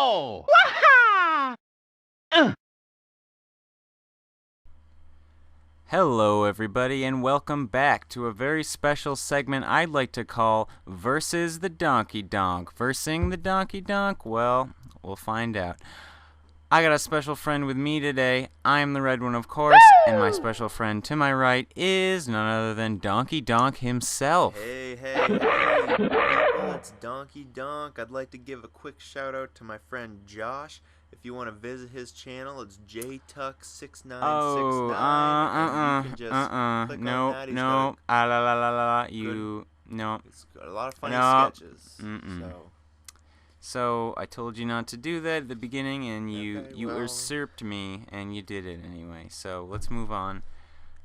Wow! Waha! Hello, everybody, and welcome back to a very special segment I'd like to call Versus the Donkey Donk. Versing the Donkey Donk? Well, we'll find out. I got a special friend with me today. I'm the red one, of course, and my special friend to my right is none other than DonkeyDonk himself. Hey, people, it's DonkeyDonk. I'd like to give a quick shout out to my friend Josh. If you want to visit his channel, it's JTuck6969. And you can just click on that. He's got a lot of funny sketches. So I told you not to do that at the beginning, and you well, usurped me, and you did it anyway. So let's move on.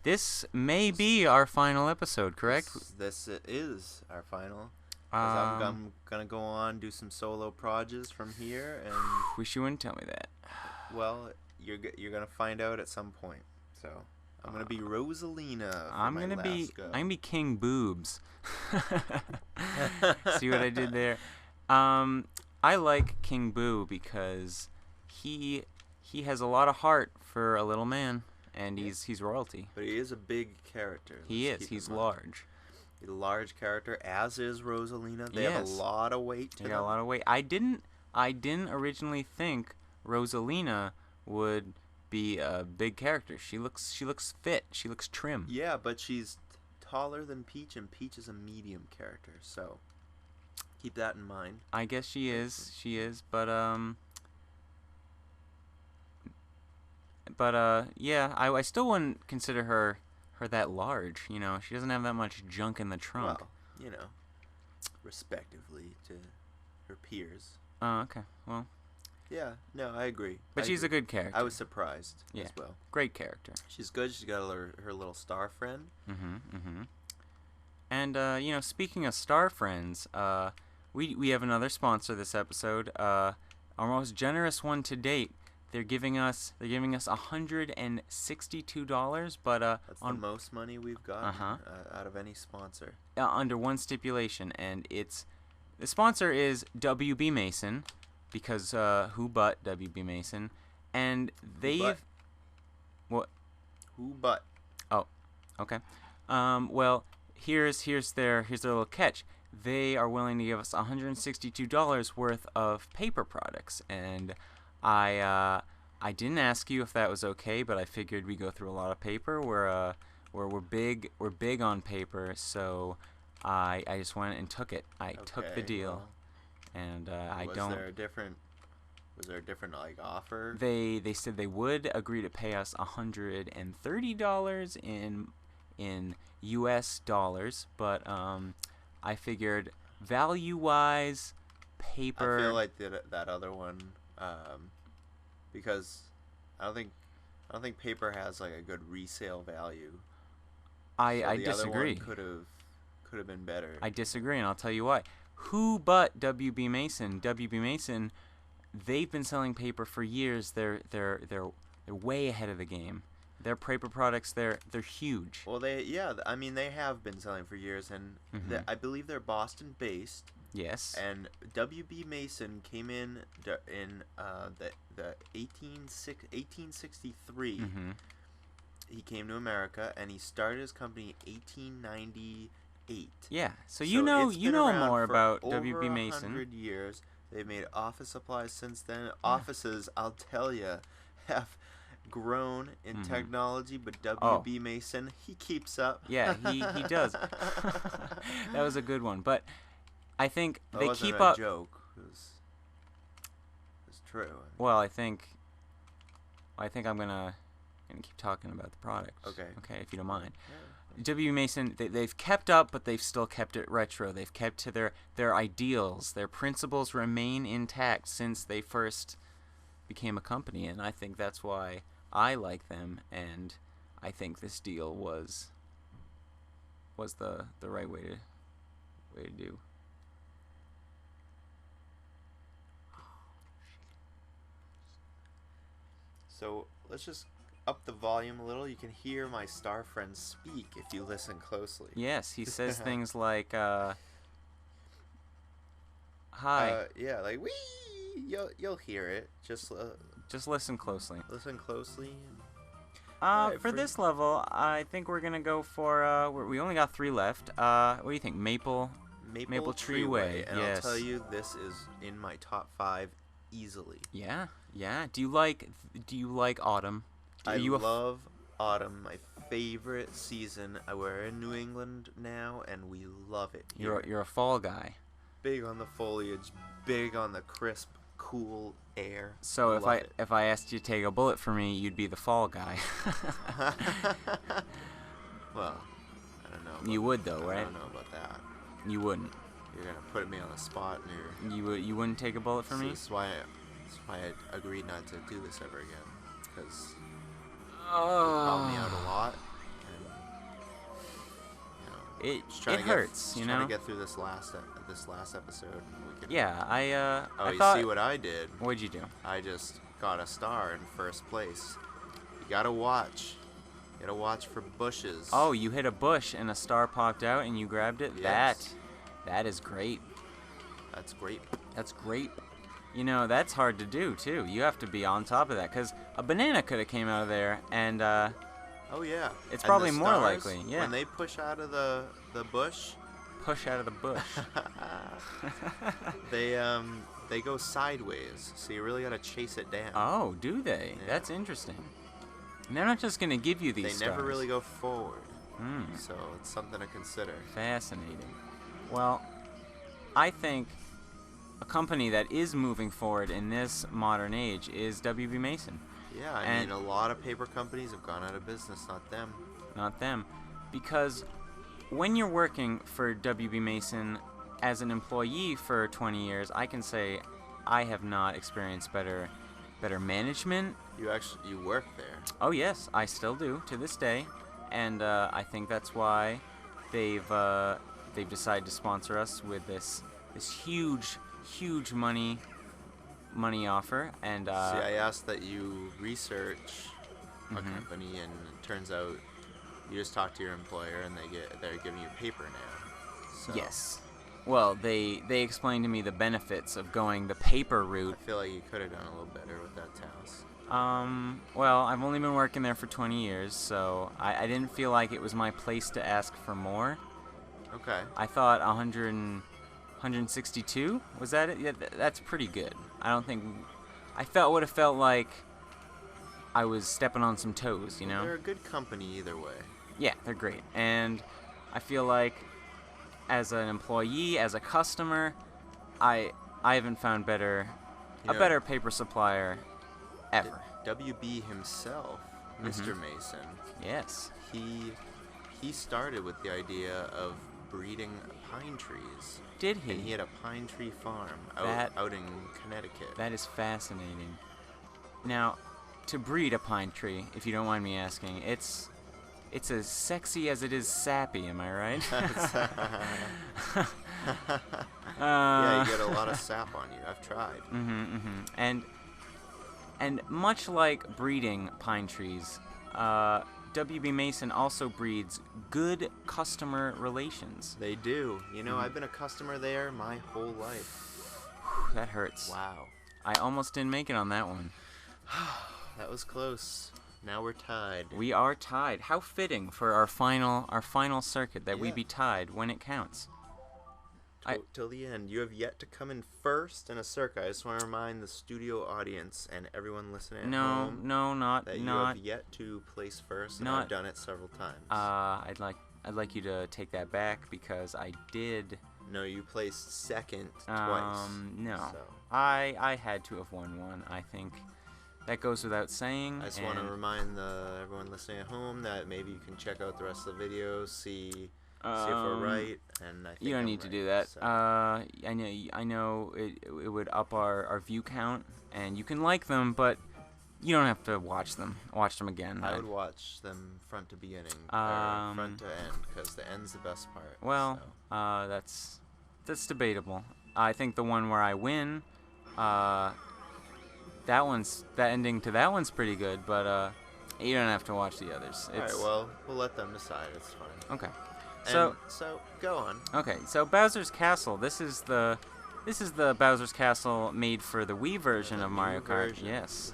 This may be our final episode, correct? This is our final. I'm gonna go on, do some solo projects from here, and wish you wouldn't tell me that. Well, you're gonna find out at some point. So I'm gonna be Rosalina. I'm gonna be King Boobs. See what I did there? I like King Boo because he has a lot of heart for a little man, and he's royalty. But he is a big character. He is. He's large. He's a large character, as is Rosalina. They have a lot of weight to them. They got a lot of weight. I didn't originally think Rosalina would be a big character. She looks fit. She looks trim. Yeah, but she's taller than Peach, and Peach is a medium character. So keep that in mind. I guess she is, but yeah, I still wouldn't consider her that large. You know, she doesn't have that much junk in the trunk. Well, you know, respectively to her peers. Oh, okay. Well. Yeah, no, I agree. But she's a good character. I was surprised as well. Great character. She's good. She's got her little star friend. And you know, speaking of star friends, we have another sponsor this episode. Our most generous one to date. They're giving us $162, but that's the most money we've got out of any sponsor. Under one stipulation, and the sponsor is WB Mason, because who but WB Mason, and they've what? Who but? Oh, okay. Well, here's their little catch. They are willing to give us $162 worth of paper products, and I didn't ask you if that was okay, but I figured we go through a lot of paper. We're big on paper, so I just went and took it. I took the deal, and I don't. Was there a different like offer? They said they would agree to pay us $130 in U.S. dollars, but I figured value-wise, paper. I feel like that other one. Because I don't think paper has like a good resale value. I disagree. Other one could have been better. I disagree, and I'll tell you why. Who but WB Mason? WB Mason, they've been selling paper for years. They're way ahead of the game. Their paper products, they're huge. Well, they have been selling for years, and I believe they're Boston based. Yes. And WB Mason came in the 1863. He came to America, and he started his company in 1898. Yeah. So you know more about WB Mason. Over 100 years. They've made office supplies since then. Yeah. Offices, I'll tell you, have grown in technology, but WB Mason, he keeps up. Yeah, he does. That was a good one, but I think they keep up. That wasn't a joke. It's true. Well, I think I'm gonna keep talking about the product. Okay. Okay, if you don't mind. Yeah. WB Mason, they've kept up, but they've still kept it retro. They've kept to their ideals. Their principles remain intact since they first became a company, and I think that's why I like them, and I think this deal was the right way to do. So let's just up the volume a little. You can hear my star friend speak if you listen closely. Yes, he says things like, hi. Yeah, like, wee! you'll hear it. Just listen closely. Listen closely. Alright, For this level, I think we're gonna go for. We only got 3 left. What do you think? Maple Tree Way. And Yes. I'll tell you, this is in my top 5 easily. Yeah. Do you like autumn? I love autumn. My favorite season. We're in New England now, and we love it. You're a fall guy. Big on the foliage, big on the crisp, cool air. So Love it. if I asked you to take a bullet for me, you'd be the fall guy. Well, I don't know. You would though, right? I don't know about that. You wouldn't. You're gonna put me on the spot, and You wouldn't take a bullet for me? That's why I agreed not to do this ever again. Because you Oh. called me out a lot, and It trying hurts, to get through this last episode. And we can, Yeah, I you thought. see what I did? What'd you do? I just got a star in first place. You gotta watch. You gotta watch for bushes. Oh, you hit a bush and a star popped out and you grabbed it? Yes. That is great. That's great. That's great. You know, that's hard to do, too. You have to be on top of that, because a banana could have came out of there, and, Oh yeah. It's And probably the more stars, likely, yeah. When they push out of the bush, push out of the bush. they go sideways. So you really gotta chase it down. Oh, do they? Yeah. That's interesting. And they're not just going to give you these They stars. never really go forward. Hmm. So it's something to consider. Fascinating. Well, I think a company that is moving forward in this modern age is WB Mason. Yeah, I And- mean, a lot of paper companies have gone out of business, not them. Not them. Because when you're working for WB Mason as an employee for 20 years, I can say I have not experienced better management. You work there. Oh yes, I still do to this day, and I think that's why they've decided to sponsor us with this huge money offer. And See, I asked that you research a Mhm. company, and it turns out you just talk to your employer, and they're giving you paper now. So yes, well they explained to me the benefits of going the paper route. I feel like you could have done a little better with that task. Well, I've only been working there for 20 years, so I didn't feel like it was my place to ask for more. Okay. I thought 162? Was that it? Yeah, that's pretty good. I don't think... would have felt like I was stepping on some toes, you know? They're a good company either way. Yeah, they're great. And I feel like as an employee, as a customer, I haven't found a better paper supplier ever. WB himself, Mr. Mason, Yes. he started with the idea of breeding pine trees. Did he? And he had a pine tree farm out in Connecticut. That is fascinating. Now, to breed a pine tree, if you don't mind me asking, it's as sexy as it is sappy, am I right? Yeah, you get a lot of sap on you. I've tried. And much like breeding pine trees, WB Mason also breeds good customer relations. They do. You know, I've been a customer there my whole life. That hurts. Wow. I almost didn't make it on that one. That was close. Now we're tied. We are tied. How fitting for our final circuit that we Yeah. be tied when it counts. Till the end. You have yet to come in first in a circuit. I just want to remind the studio audience and everyone listening at home that you have yet to place first, and I've done it several times. I'd like you to take that back because I did. No, you placed second twice. No. So. I had to have won one. I think that goes without saying. I just want to remind everyone listening at home that maybe you can check out the rest of the video, see if we're right, and I think you don't need to do that. So. I know it would up our view count, and you can like them, but you don't have to watch them again. I would watch them front to beginning, or front to end, because the end's the best part. Well, so. That's debatable. I think the one where I win, that ending to that one's pretty good, but you don't have to watch the others. Alright, well, we'll let them decide. It's fine. Okay. So go on. Okay, so Bowser's Castle. This is the This is the Bowser's Castle made for the Wii version The of new Mario Kart. version. Yes.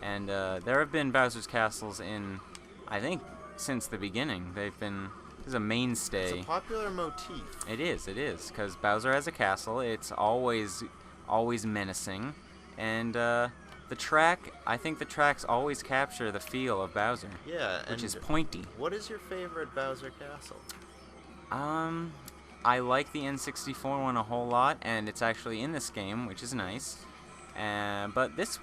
And there have been Bowser's Castles in, I think, since the beginning. They've been. This is a mainstay. It's a popular motif. It is, because Bowser has a castle. It's always menacing, and I think the tracks always capture the feel of Bowser. Yeah, which and is pointy. What is your favorite Bowser Castle? I like the N64 one a whole lot, and it's actually in this game, which is nice. But this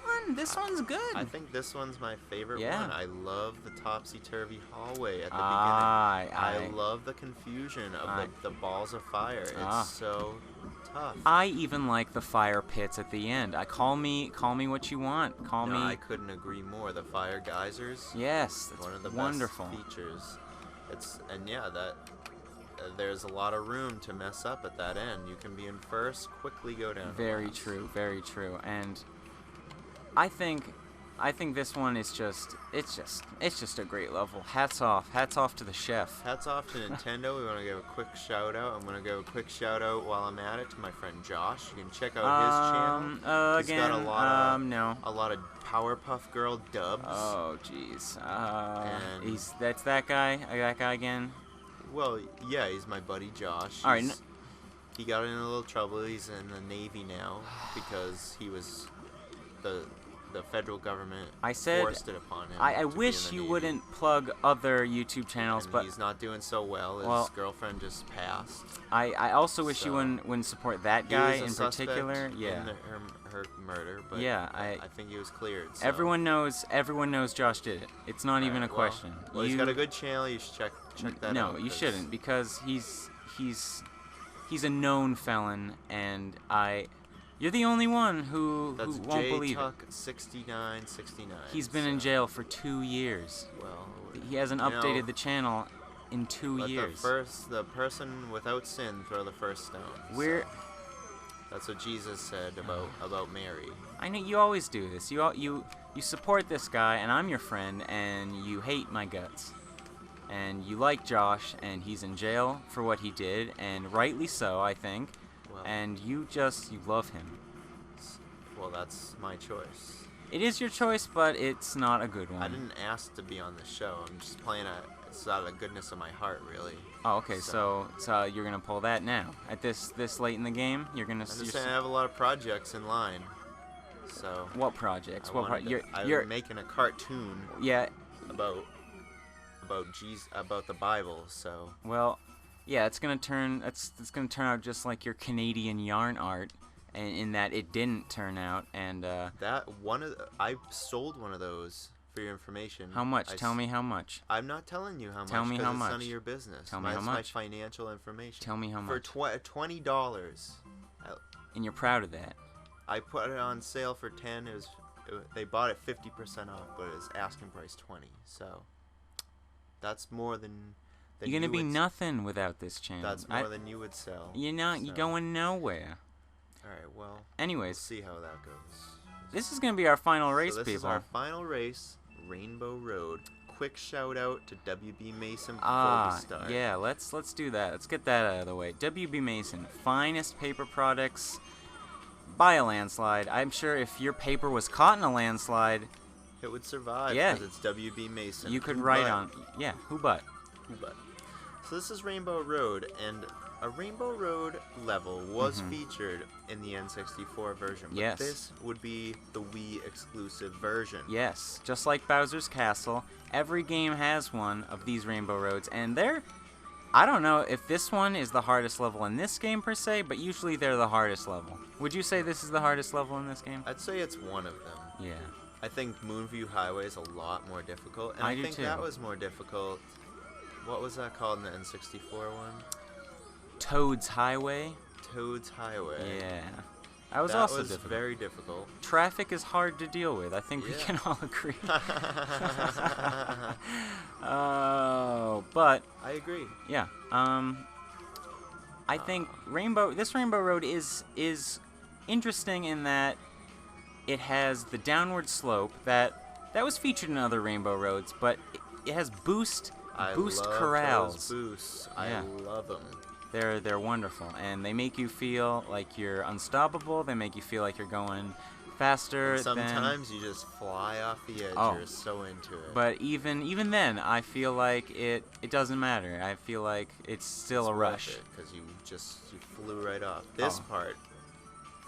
one's good. I think this one's my favorite Yeah. one. I love the topsy-turvy hallway at the beginning. I love the confusion of the balls of fire. It's so tough. I even like the fire pits at the end. Call me what you want. Call me. I couldn't agree more. The fire geysers. Yes, that's one of the wonderful best features. There's a lot of room to mess up at that end. You can be in first, quickly go down. Very true, very true. And I think this one is just a great level. Hats off to the chef. Hats off to Nintendo. We want to give a quick shout out. I'm going to give a quick shout out while I'm at it to my friend Josh. You can check out his channel. He's got a lot of Powerpuff Girl dubs. Oh jeez. That's that guy. That guy again. Well, yeah, he's my buddy Josh. All right. He got in a little trouble. He's in the Navy now because he was the federal government forced it upon him. I wish you wouldn't plug other YouTube channels, but he's not doing so well. His girlfriend just passed. I also wish you wouldn't support that guy in particular. Yeah. In her murder, but yeah, I think he was cleared. So. Everyone knows Josh did it. It's not even a question. Well, he's got a good channel. You should check that out. No, you shouldn't, because he's a known felon, and you're the only one who won't believe it. That's 6969. He's been in jail for 2 years. Well, he hasn't updated the channel in 2 years. The person without sin throw the first stone. That's what Jesus said about Mary. I know you always do this. You support this guy, and I'm your friend, and you hate my guts. And you like Josh, and he's in jail for what he did, and rightly so, I think. Well, and you love him. Well, that's my choice. It is your choice, but it's not a good one. I didn't ask to be on the show. I'm just playing it's out of the goodness of my heart, really. Oh, okay. So you're gonna pull that now at this late in the game. I'm just saying I have a lot of projects in line. So. What projects? You're making a cartoon. Yeah. About the Bible. So. Well, yeah. It's gonna turn out just like your Canadian yarn art. And in that it didn't turn out, and I sold one of those for your information. How much? Tell me how much. I'm not telling you how much. Tell me how much. It's none of your business. Tell me how much. That's my financial information. Tell me how much. For $20. And you're proud of that. I put it on sale for 10. They bought it 50% off, but it was asking price 20. So that's more than. You're gonna be nothing without this channel. That's more than you would sell. You're going nowhere. Alright, well, anyways, we'll see how that goes. This is going to be our final race, this people. This is our final race, Rainbow Road. Quick shout out to WB Mason before we start. Yeah, let's do that. Let's get that out of the way. WB Mason, finest paper products by a landslide. I'm sure if your paper was caught in a landslide, it would survive because it's WB Mason. You could write on, who but. So this is Rainbow Road, and a Rainbow Road level was featured in the N64 version, but this would be the Wii exclusive version. Yes, just like Bowser's Castle, every game has one of these Rainbow Roads, and I don't know if this one is the hardest level in this game per se, but usually they're the hardest level. Would you say this is the hardest level in this game? I'd say it's one of them. Yeah. I think Moonview Highway is a lot more difficult, and I think that was more difficult. What was that called in the N64 one? Toad's Highway. Toad's Highway. Yeah. That was also difficult. Very difficult. Traffic is hard to deal with. I think we can all agree. Oh, but I agree. Yeah. I think this Rainbow Road is interesting in that it has the downward slope that was featured in other Rainbow Roads, but it has boost corrals. Those boosts. I love them. They're wonderful, and they make you feel like you're unstoppable. They make you feel like you're going faster. And sometimes you just fly off the edge. Oh. You're so into it. But even then, I feel like it doesn't matter. I feel like it's still a rush. Because you flew right off. This part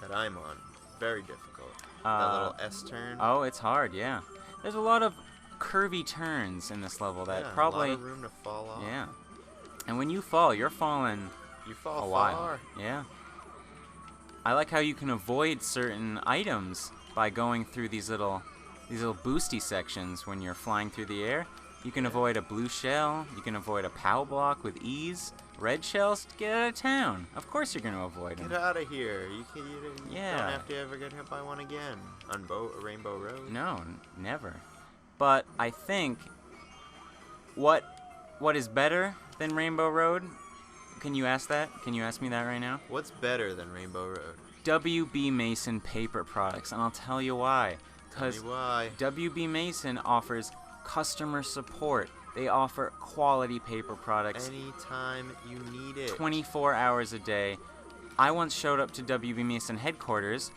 that I'm on, very difficult. That little S turn. Oh, it's hard. Yeah. There's a lot of curvy turns in this level that probably a lot of room to fall off. Yeah. And when you fall, you're falling You fall a far. while. Yeah. I like how you can avoid certain items by going through these little boosty sections when you're flying through the air. You can avoid a blue shell. You can avoid a POW block with ease. Red shells, get out of town. Of course you're going to avoid them. Get out of here. You Yeah. don't have to ever get hit by one again on Rainbow Road. No, never. But I think what is better than Rainbow Road? Can you ask that? Can you ask me that right now? What's better than Rainbow Road? WB Mason paper products, and I'll tell you why. Tell me Because why. WB Mason offers customer support. They offer quality paper products Anytime you need it. 24 hours a day. I once showed up to WB Mason headquarters.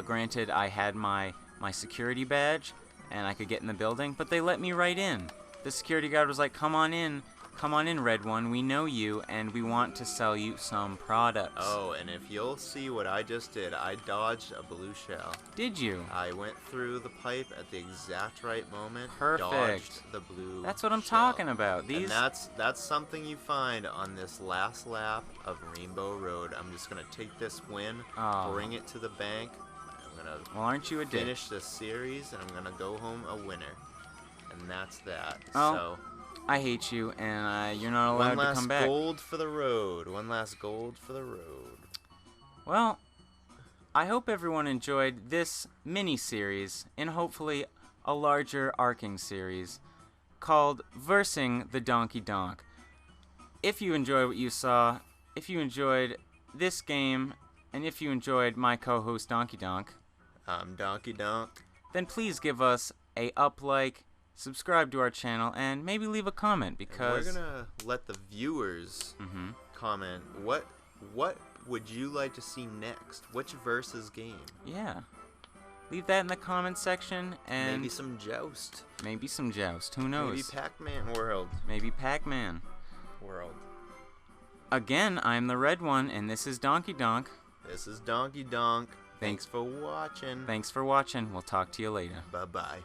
Granted, I had my security badge, and I could get in the building, but they let me right in. The security guard was like, come on in, Red One, we know you, and we want to sell you some products. Oh, and if you'll see what I just did, I dodged a blue shell. Did you? I went through the pipe at the exact right moment. Perfect. Dodged the blue That's what I'm shell. talking about. And that's something you find on this last lap of Rainbow Road. I'm just gonna take this win, bring it to the bank. I'm gonna aren't you a dick? finish this series, and I'm gonna go home a winner. And that's that. Oh, So I hate you, and you're not allowed to come back. one last gold for the road. One last gold for the road. Well, I hope everyone enjoyed this mini-series and hopefully a larger arcing series called Versing the DonkeyDonk. If you enjoyed what you saw, if you enjoyed this game, and if you enjoyed my co-host DonkeyDonk, I'm DonkeyDonk. then please give us a like, subscribe to our channel, and maybe leave a comment because We're gonna let the viewers comment. What would you like to see next? Which versus game? yeah, leave that in the comment section, and Maybe some joust. maybe some joust. Who knows? Maybe Pac-Man World. Maybe Pac-Man. World. Again, I'm the Red One, and this is DonkeyDonk. This is DonkeyDonk. Thanks for watching. Thanks for watching. We'll talk to you later. Bye-bye.